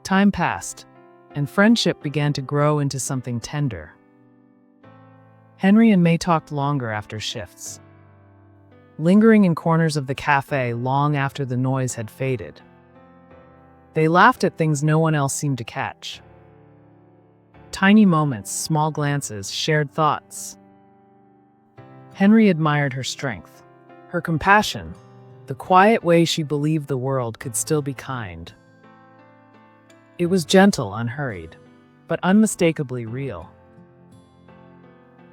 Time passed, and friendship began to grow into something tender. Henry and May talked longer after shifts, lingering in corners of the cafe long after the noise had faded. They laughed at things no one else seemed to catch. Tiny moments, small glances, shared thoughts. Henry admired her strength, her compassion, the quiet way she believed the world could still be kind. It was gentle, unhurried, but unmistakably real.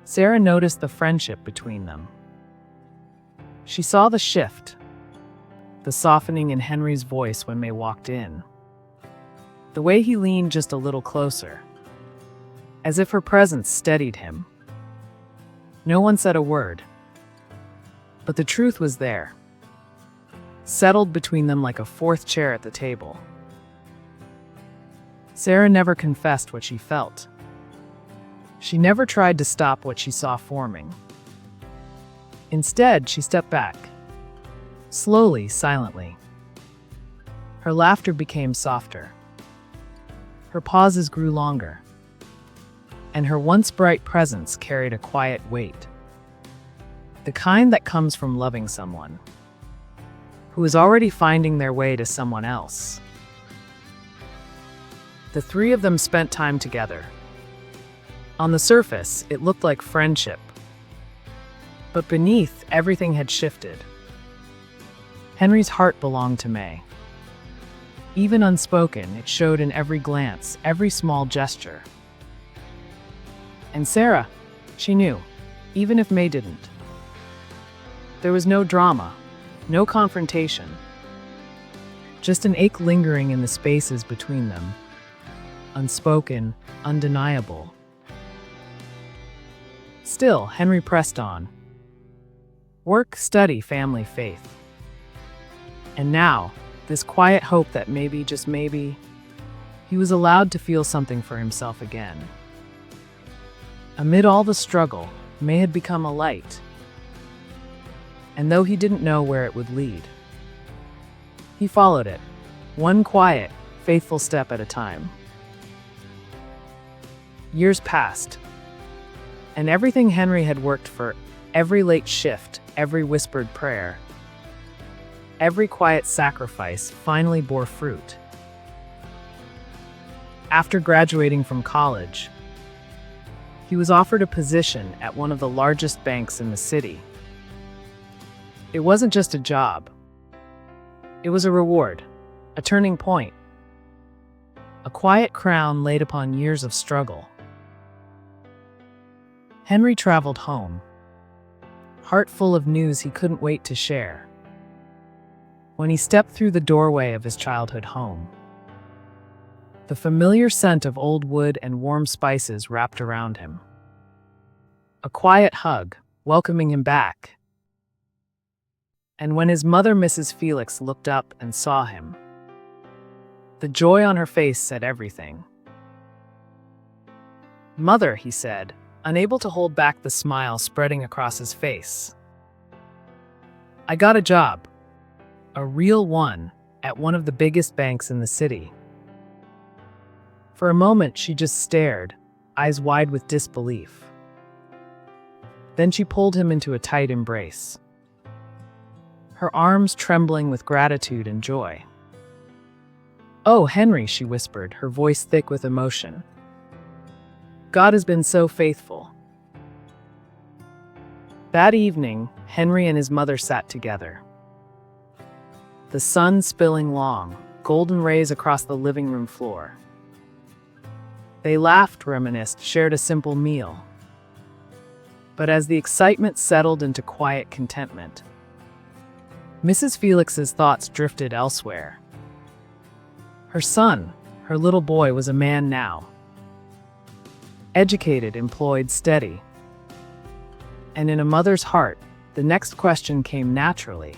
Sarah noticed the friendship between them. She saw the shift, the softening in Henry's voice when May walked in, the way he leaned just a little closer, as if her presence steadied him. No one said a word, but the truth was there, settled between them like a fourth chair at the table. Sarah never confessed what she felt. She never tried to stop what she saw forming. Instead, she stepped back, slowly, silently. Her laughter became softer. Her pauses grew longer, and her once bright presence carried a quiet weight. The kind that comes from loving someone who is already finding their way to someone else. The three of them spent time together. On the surface, it looked like friendship, but beneath, everything had shifted. Henry's heart belonged to May. Even unspoken, it showed in every glance, every small gesture. And Sarah, she knew, even if May didn't. There was no drama, no confrontation, just an ache lingering in the spaces between them, unspoken, undeniable. Still, Henry pressed on. Work, study, family, faith. And now, this quiet hope that maybe, just maybe, he was allowed to feel something for himself again. Amid all the struggle, May had become a light. And though he didn't know where it would lead, he followed it, one quiet, faithful step at a time. Years passed, and everything Henry had worked for, every late shift, every whispered prayer, every quiet sacrifice finally bore fruit. After graduating from college, he was offered a position at one of the largest banks in the city. It wasn't just a job. It was a reward, a turning point, a quiet crown laid upon years of struggle. Henry traveled home, heart full of news he couldn't wait to share. When he stepped through the doorway of his childhood home, the familiar scent of old wood and warm spices wrapped around him. A quiet hug, welcoming him back. And when his mother, Mrs. Felix, looked up and saw him, the joy on her face said everything. "Mother," he said, unable to hold back the smile spreading across his face. "I got a job, a real one, at one of the biggest banks in the city." For a moment, she just stared, eyes wide with disbelief. Then she pulled him into a tight embrace, her arms trembling with gratitude and joy. "Oh, Henry," she whispered, her voice thick with emotion. "God has been so faithful." That evening, Henry and his mother sat together. The sun spilling long, golden rays across the living room floor. They laughed, reminisced, shared a simple meal. But as the excitement settled into quiet contentment, Mrs. Felix's thoughts drifted elsewhere. Her son, her little boy, was a man now. Educated, employed, steady. And in a mother's heart, the next question came naturally.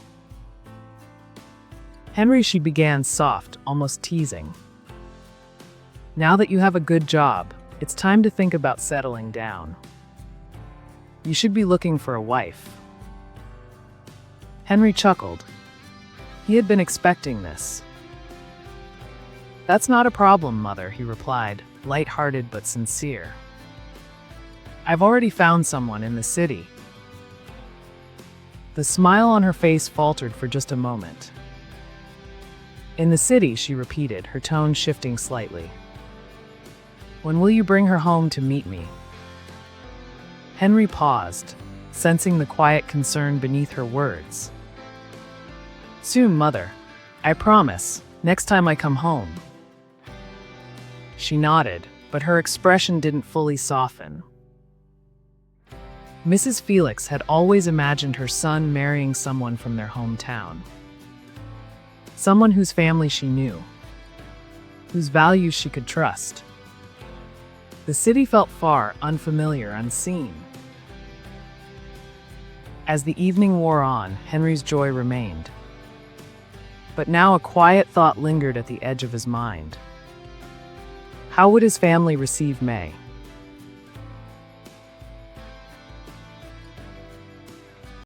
"Henry," she began, soft, almost teasing, "now that you have a good job, it's time to think about settling down. You should be looking for a wife." Henry chuckled. He had been expecting this. "That's not a problem, Mother," he replied, light-hearted but sincere. "I've already found someone in the city." The smile on her face faltered for just a moment. "In the city," she repeated, her tone shifting slightly. "When will you bring her home to meet me?" Henry paused, sensing the quiet concern beneath her words. "Soon, Mother. I promise, next time I come home." She nodded, but her expression didn't fully soften. Mrs. Felix had always imagined her son marrying someone from their hometown. Someone whose family she knew, whose values she could trust. The city felt far, unfamiliar, unseen. As the evening wore on, Henry's joy remained. But now a quiet thought lingered at the edge of his mind. How would his family receive May?